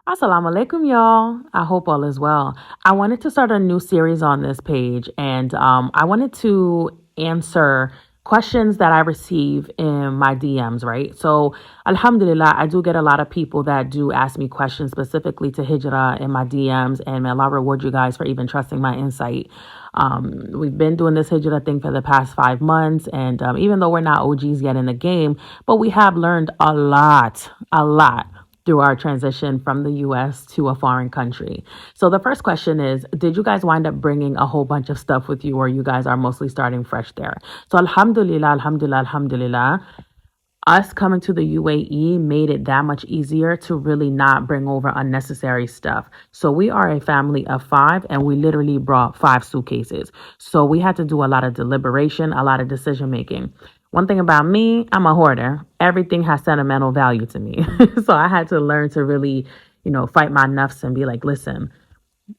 Assalamu alaikum, y'all. I hope all is well. I wanted to start a new series on this page, and I wanted to answer questions that I receive in my DMs, right? So, alhamdulillah, I do get a lot of people that do ask me questions specifically to hijrah in my DMs, and may Allah reward you guys for even trusting my insight. We've been doing this hijrah thing for the past 5 months, and even though we're not OGs yet in the game, but we have learned a lot through our transition from the US to a foreign country. So the first question is, did you guys wind up bringing a whole bunch of stuff with you, or you guys are mostly starting fresh there? So alhamdulillah, alhamdulillah, alhamdulillah, us coming to the UAE made it that much easier to really not bring over unnecessary stuff. So we are a family of five, and we literally brought 5 suitcases. So we had to do a lot of deliberation, a lot of decision making. One thing about me, I'm a hoarder. Everything has sentimental value to me. So I had to learn to really, fight my nafs and be like, listen,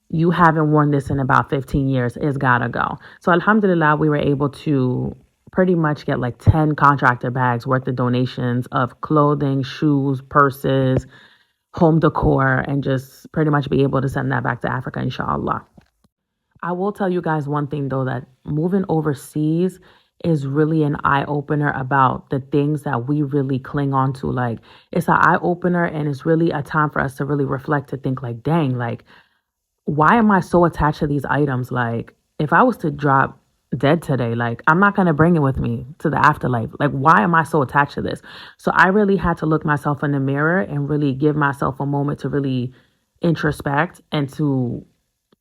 you haven't worn this in about 15 years. It's gotta go. So alhamdulillah, we were able to pretty much get like 10 contractor bags worth of donations of clothing, shoes, purses, home decor, and just pretty much be able to send that back to Africa, inshallah. I will tell you guys one thing though, that moving overseas is really an eye opener about the things that we really cling on to. Like, it's an eye opener, and it's really a time for us to really reflect, to think like, dang, like, why am I so attached to these items? Like, if I was to drop dead today, like, I'm not going to bring it with me to the afterlife. Like, why am I so attached to this? So I really had to look myself in the mirror and really give myself a moment to really introspect and to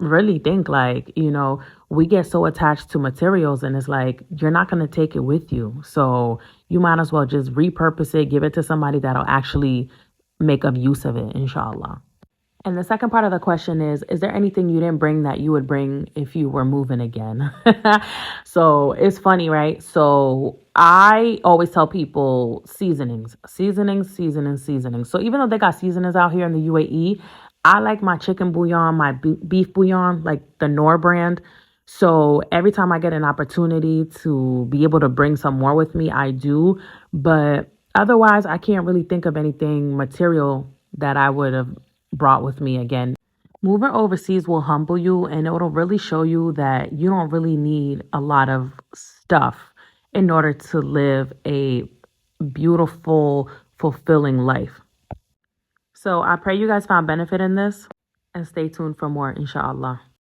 really think, like, we get so attached to materials, and it's like, you're not going to take it with you. So you might as well just repurpose it, give it to somebody that'll actually make of use of it, inshallah. And the second part of the question is there anything you didn't bring that you would bring if you were moving again? So it's funny, right? So I always tell people seasonings, seasonings, seasonings, seasonings. So even though they got seasonings out here in the UAE, I like my chicken bouillon, my beef bouillon, like the Knorr brand. So every time I get an opportunity to be able to bring some more with me, I do. But otherwise, I can't really think of anything material that I would have brought with me again. Moving overseas will humble you, and it'll really show you that you don't really need a lot of stuff in order to live a beautiful, fulfilling life. So I pray you guys found benefit in this, and stay tuned for more, inshallah.